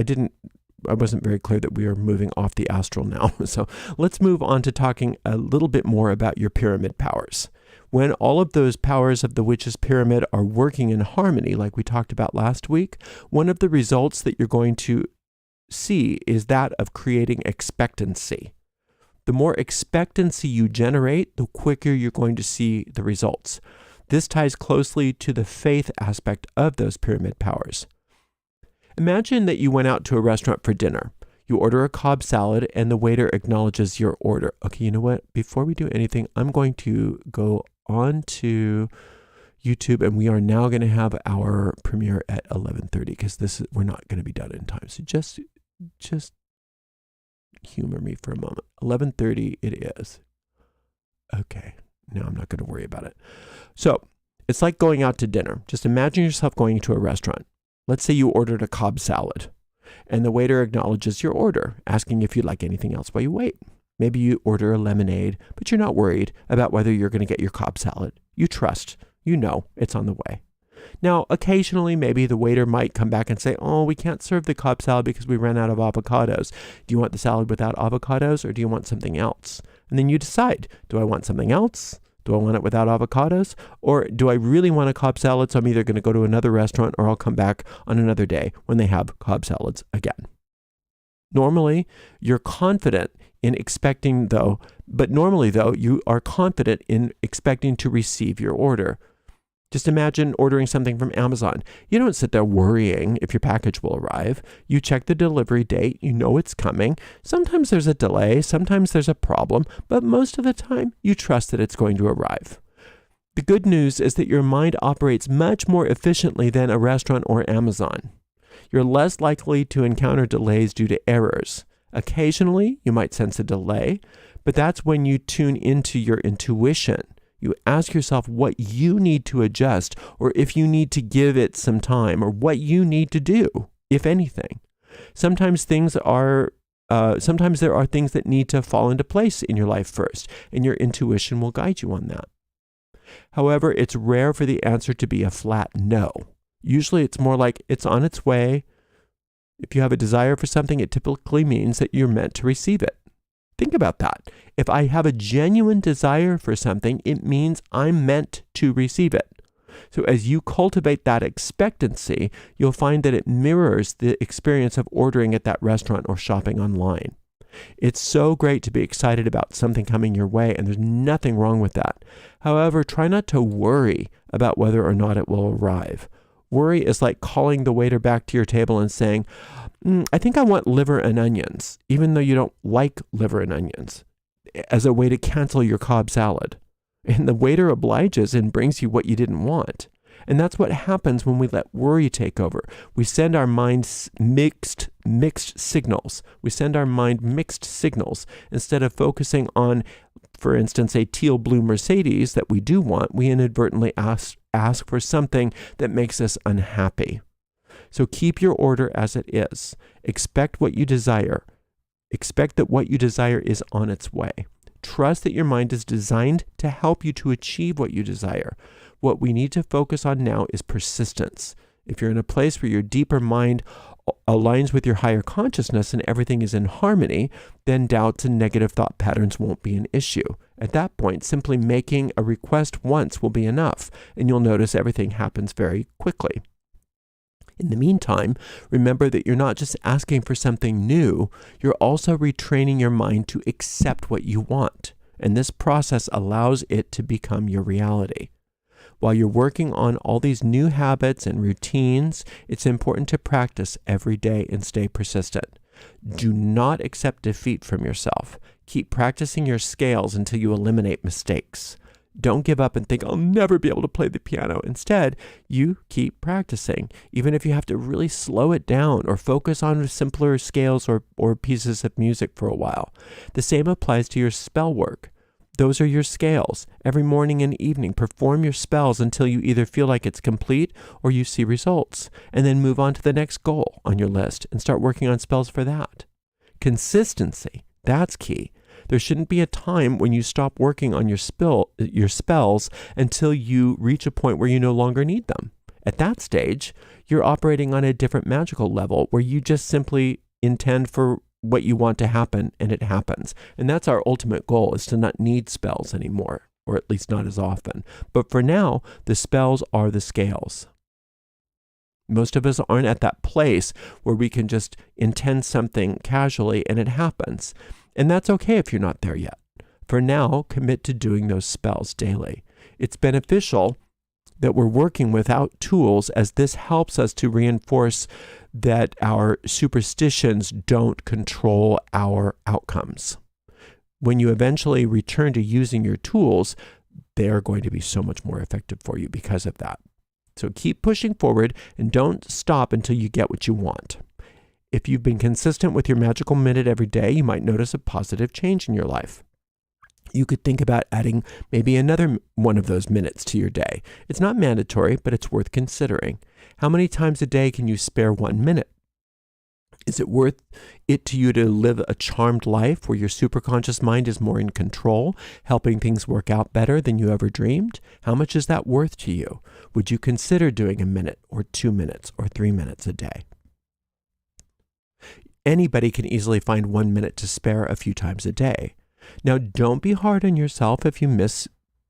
wasn't very clear that we are moving off the astral now. So let's move on to talking a little bit more about your pyramid powers. When all of those powers of the witch's pyramid are working in harmony, like we talked about last week, one of the results that you're going to see is that of creating expectancy. The more expectancy you generate, the quicker you're going to see the results. This ties closely to the faith aspect of those pyramid powers. Imagine that you went out to a restaurant for dinner. You order a Cobb salad and the waiter acknowledges your order. Okay, you know what? Before we do anything, I'm going to go on to YouTube, and we are now going to have our premiere at 11:30 because we're not going to be done in time. So just humor me for a moment. 11:30 it is. Okay, now I'm not going to worry about it. So it's like going out to dinner. Just imagine yourself going to a restaurant. Let's say you ordered a Cobb salad, and the waiter acknowledges your order, asking if you'd like anything else while you wait. Maybe you order a lemonade, but you're not worried about whether you're going to get your Cobb salad. You trust. You know it's on the way. Now, occasionally, maybe the waiter might come back and say, oh, we can't serve the Cobb salad because we ran out of avocados. Do you want the salad without avocados, or do you want something else? And then you decide, do I want something else? Do I want it without avocados? Or do I really want a Cobb salad, so I'm either going to go to another restaurant or I'll come back on another day when they have Cobb salads again? Normally, you're confident in expecting, you are confident in expecting to receive your order. Just imagine ordering something from Amazon. You don't sit there worrying if your package will arrive. You check the delivery date. You know it's coming. Sometimes there's a delay. Sometimes there's a problem. But most of the time, you trust that it's going to arrive. The good news is that your mind operates much more efficiently than a restaurant or Amazon. You're less likely to encounter delays due to errors. Occasionally, you might sense a delay, but that's when you tune into your intuition. You ask yourself what you need to adjust, or if you need to give it some time, or what you need to do, if anything. Sometimes there are things that need to fall into place in your life first, and your intuition will guide you on that. However, it's rare for the answer to be a flat no. Usually it's more like it's on its way. If you have a desire for something, it typically means that you're meant to receive it. Think about that. If I have a genuine desire for something, it means I'm meant to receive it. So as you cultivate that expectancy, you'll find that it mirrors the experience of ordering at that restaurant or shopping online. It's so great to be excited about something coming your way, and there's nothing wrong with that. However, try not to worry about whether or not it will arrive. Worry is like calling the waiter back to your table and saying, I think I want liver and onions, even though you don't like liver and onions, as a way to cancel your Cobb salad. And the waiter obliges and brings you what you didn't want. And that's what happens when we let worry take over. We send our minds mixed signals. We send our mind mixed signals. Instead of focusing on, for instance, a teal blue Mercedes that we do want, we inadvertently ask for something that makes us unhappy. So keep your order as it is. Expect what you desire. Expect that what you desire is on its way. Trust that your mind is designed to help you to achieve what you desire. What we need to focus on now is persistence. If you're in a place where your deeper mind aligns with your higher consciousness and everything is in harmony, then doubts and negative thought patterns won't be an issue. At that point, simply making a request once will be enough, and you'll notice everything happens very quickly. In the meantime, remember that you're not just asking for something new, you're also retraining your mind to accept what you want, and this process allows it to become your reality. While you're working on all these new habits and routines, it's important to practice every day and stay persistent. Do not accept defeat from yourself. Keep practicing your scales until you eliminate mistakes. Don't give up and think, I'll never be able to play the piano. Instead, you keep practicing, even if you have to really slow it down or focus on simpler scales or pieces of music for a while. The same applies to your spell work. Those are your scales. Every morning and evening, perform your spells until you either feel like it's complete or you see results, and then move on to the next goal on your list and start working on spells for that. Consistency, that's key. There shouldn't be a time when you stop working on your spells until you reach a point where you no longer need them. At that stage, you're operating on a different magical level where you just simply intend for what you want to happen, and it happens. And that's our ultimate goal, is to not need spells anymore, or at least not as often. But for now, the spells are the scales. Most of us aren't at that place where we can just intend something casually and it happens. And that's okay if you're not there yet. For now, commit to doing those spells daily. It's beneficial that we're working without tools, as this helps us to reinforce that our superstitions don't control our outcomes. When you eventually return to using your tools, they are going to be so much more effective for you because of that. So keep pushing forward and don't stop until you get what you want. If you've been consistent with your magical minute every day, you might notice a positive change in your life. You could think about adding maybe another one of those minutes to your day. It's not mandatory, but it's worth considering. How many times a day can you spare 1 minute? Is it worth it to you to live a charmed life where your superconscious mind is more in control, helping things work out better than you ever dreamed? How much is that worth to you? Would you consider doing a minute or 2 minutes or 3 minutes a day? Anybody can easily find 1 minute to spare a few times a day. Now, don't be hard on yourself if you miss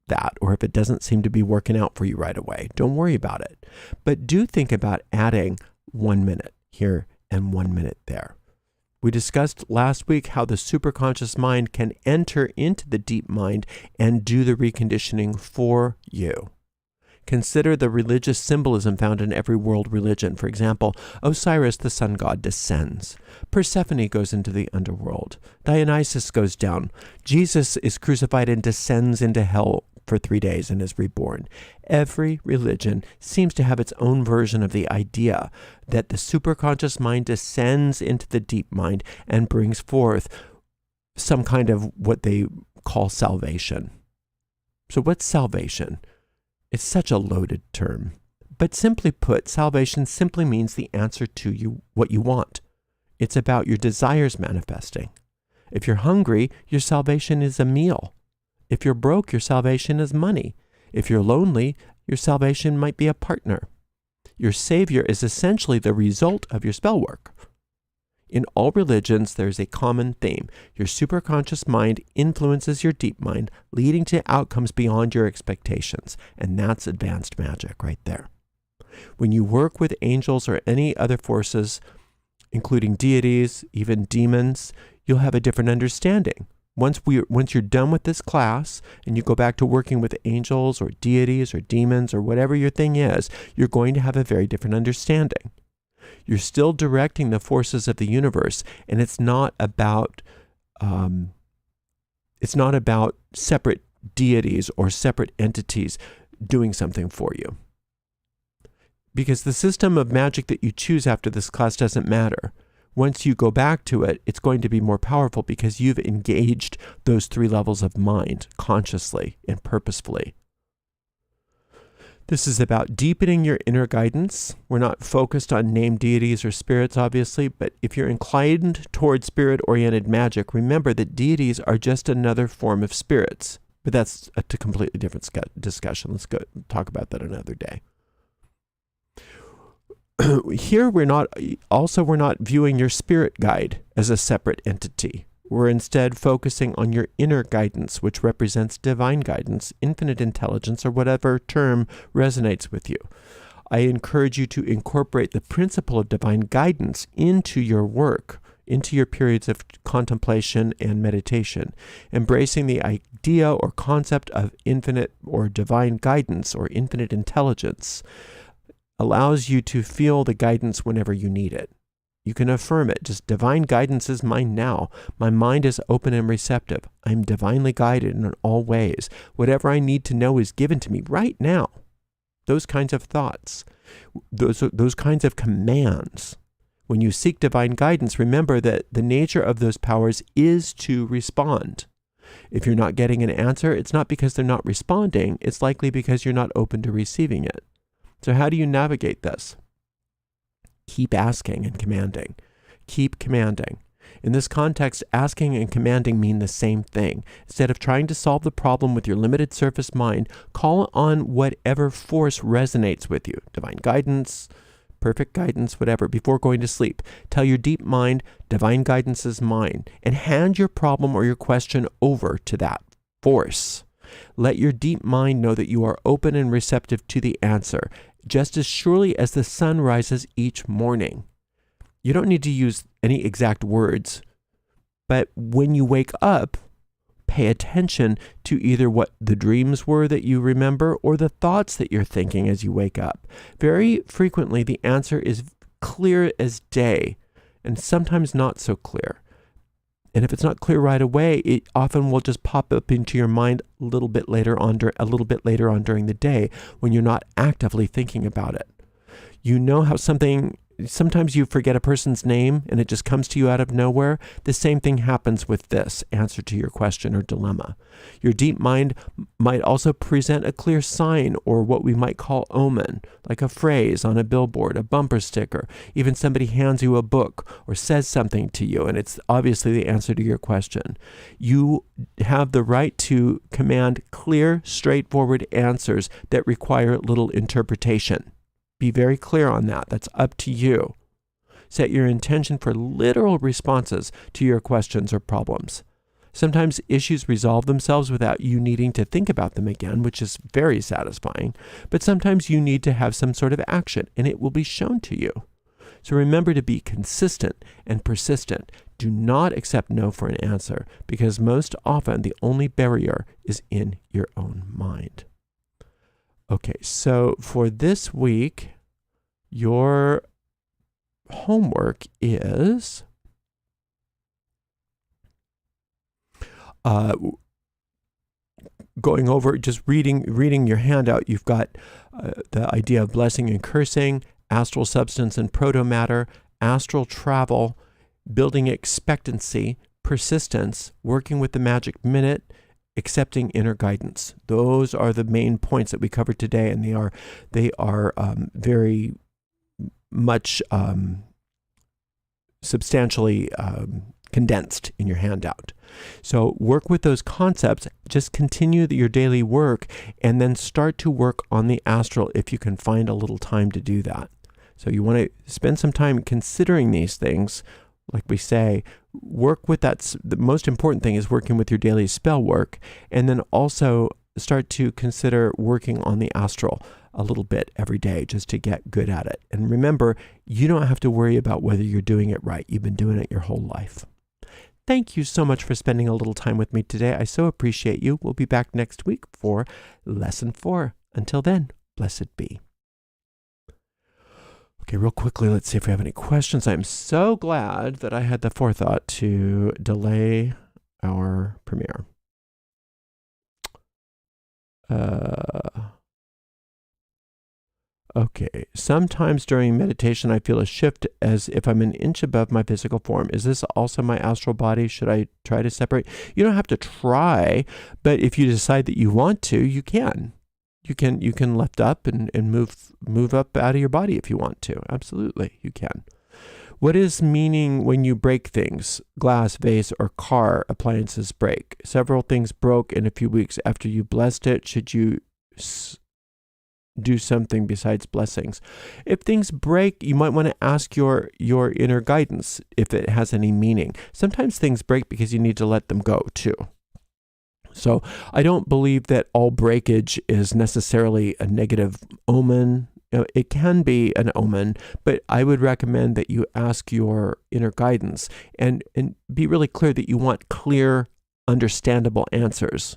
that or if it doesn't seem to be working out for you right away. Don't worry about it. But do think about adding 1 minute here and 1 minute there. We discussed last week how the superconscious mind can enter into the deep mind and do the reconditioning for you. Consider the religious symbolism found in every world religion. For example, Osiris, the sun god, descends. Persephone goes into the underworld. Dionysus goes down. Jesus is crucified and descends into hell for 3 days and is reborn. Every religion seems to have its own version of the idea that the superconscious mind descends into the deep mind and brings forth some kind of what they call salvation. So what's salvation? It's such a loaded term. But simply put, salvation simply means the answer to what you want. It's about your desires manifesting. If you're hungry, your salvation is a meal. If you're broke, your salvation is money. If you're lonely, your salvation might be a partner. Your savior is essentially the result of your spell work. In all religions, there's a common theme. Your superconscious mind influences your deep mind, leading to outcomes beyond your expectations. And that's advanced magic right there. When you work with angels or any other forces, including deities, even demons, you'll have a different understanding. Once you're done with this class and you go back to working with angels or deities or demons or whatever your thing is, you're going to have a very different understanding. You're still directing the forces of the universe, and it's not about separate deities or separate entities doing something for you. Because the system of magic that you choose after this class doesn't matter. Once you go back to it, it's going to be more powerful because you've engaged those 3 levels of mind consciously and purposefully. This is about deepening your inner guidance. We're not focused on named deities or spirits, obviously, but if you're inclined toward spirit-oriented magic, remember that deities are just another form of spirits. But that's a completely different discussion. Let's go talk about that another day. Here, we're not viewing your spirit guide as a separate entity. We're instead focusing on your inner guidance, which represents divine guidance, infinite intelligence, or whatever term resonates with you. I encourage you to incorporate the principle of divine guidance into your work, into your periods of contemplation and meditation. Embracing the idea or concept of infinite or divine guidance or infinite intelligence allows you to feel the guidance whenever you need it. You can affirm it. Just divine guidance is mine now. My mind is open and receptive. I'm divinely guided in all ways. Whatever I need to know is given to me right now. Those kinds of thoughts, those kinds of commands. When you seek divine guidance, remember that the nature of those powers is to respond. If you're not getting an answer, it's not because they're not responding. It's likely because you're not open to receiving it. So how do you navigate this? Keep asking and commanding. Keep commanding. In this context, asking and commanding mean the same thing. Instead of trying to solve the problem with your limited surface mind, call on whatever force resonates with you. Divine guidance, perfect guidance, whatever, before going to sleep. Tell your deep mind, divine guidance is mine, and hand your problem or your question over to that force. Let your deep mind know that you are open and receptive to the answer, just as surely as the sun rises each morning. You don't need to use any exact words, but when you wake up, pay attention to either what the dreams were that you remember or the thoughts that you're thinking as you wake up. Very frequently, the answer is clear as day, and sometimes not so clear. And if it's not clear right away, it often will just pop up into your mind a little bit later on during the day when you're not actively thinking about it. You know how sometimes you forget a person's name and it just comes to you out of nowhere? The same thing happens with this answer to your question or dilemma. Your deep mind might also present a clear sign or what we might call omen, like a phrase on a billboard, a bumper sticker, even somebody hands you a book or says something to you and it's obviously the answer to your question. You have the right to command clear, straightforward answers that require little interpretation. Be very clear on that. That's up to you. Set your intention for literal responses to your questions or problems. Sometimes issues resolve themselves without you needing to think about them again, which is very satisfying. But sometimes you need to have some sort of action, and it will be shown to you. So remember to be consistent and persistent. Do not accept no for an answer, because most often the only barrier is in your own mind. Okay, so for this week, your homework is going over, just reading your handout. You've got the idea of blessing and cursing, astral substance and proto-matter, astral travel, building expectancy, persistence, working with the magic minute, accepting inner guidance. Those are the main points that we covered today, and they are very much substantially condensed in your handout. So work with those concepts, just continue your daily work, and then start to work on the astral if you can find a little time to do that. So you want to spend some time considering these things. Like we say, work with that. The most important thing is working with your daily spell work, and then also start to consider working on the astral a little bit every day just to get good at it. And remember, you don't have to worry about whether you're doing it right. You've been doing it your whole life. Thank you so much for spending a little time with me today. I so appreciate you. We'll be back next week for Lesson 4. Until then, blessed be. Okay, real quickly, let's see if we have any questions. I'm so glad that I had the forethought to delay our premiere. Okay, sometimes during meditation, I feel a shift as if I'm an inch above my physical form. Is this also my astral body? Should I try to separate? You don't have to try, but if you decide that you want to, you can. You can lift up and move up out of your body if you want to. Absolutely, you can. What is meaning when you break things? Glass, vase, or car appliances break. Several things broke in a few weeks after you blessed it. Should you do something besides blessings? If things break, you might want to ask your inner guidance if it has any meaning. Sometimes things break because you need to let them go too. So I don't believe that all breakage is necessarily a negative omen. It can be an omen, but I would recommend that you ask your inner guidance and be really clear that you want clear, understandable answers.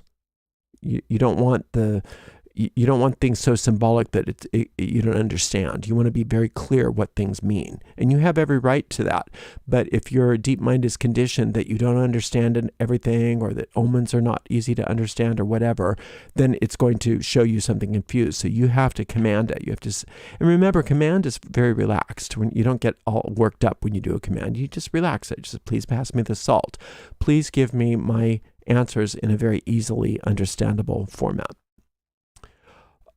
You don't want you don't want things so symbolic that you don't understand. You want to be very clear what things mean. And you have every right to that. But if your deep mind is conditioned that you don't understand everything, or that omens are not easy to understand or whatever, then it's going to show you something confused. So you have to command it. And remember, command is very relaxed. When you don't get all worked up when you do a command, you just relax it. Just please pass me the salt. Please give me my answers in a very easily understandable format.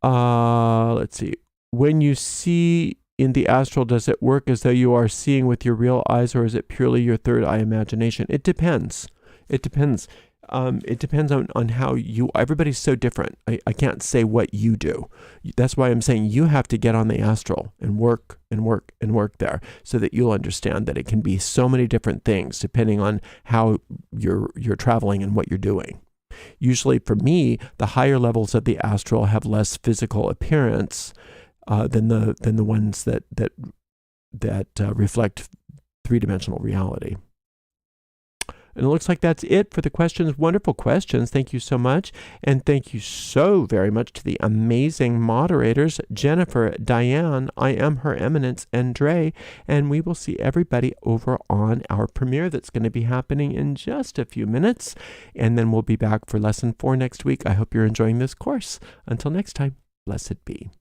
Let's see. When you see in the astral, does it work as though you are seeing with your real eyes, or is it purely your third eye imagination? It depends. It depends. It depends on how everybody's so different. I can't say what you do. That's why I'm saying you have to get on the astral and work and work and work there, so that you'll understand that it can be so many different things depending on how you're traveling and what you're doing. Usually for me, the higher levels of the astral have less physical appearance than the ones that reflect three-dimensional reality. And it looks like that's it for the questions. Wonderful questions. Thank you so much. And thank you so very much to the amazing moderators, Jennifer, Diane, I Am Her Eminence, and Dre. And we will see everybody over on our premiere that's going to be happening in just a few minutes. And then we'll be back for lesson 4 next week. I hope you're enjoying this course. Until next time, blessed be.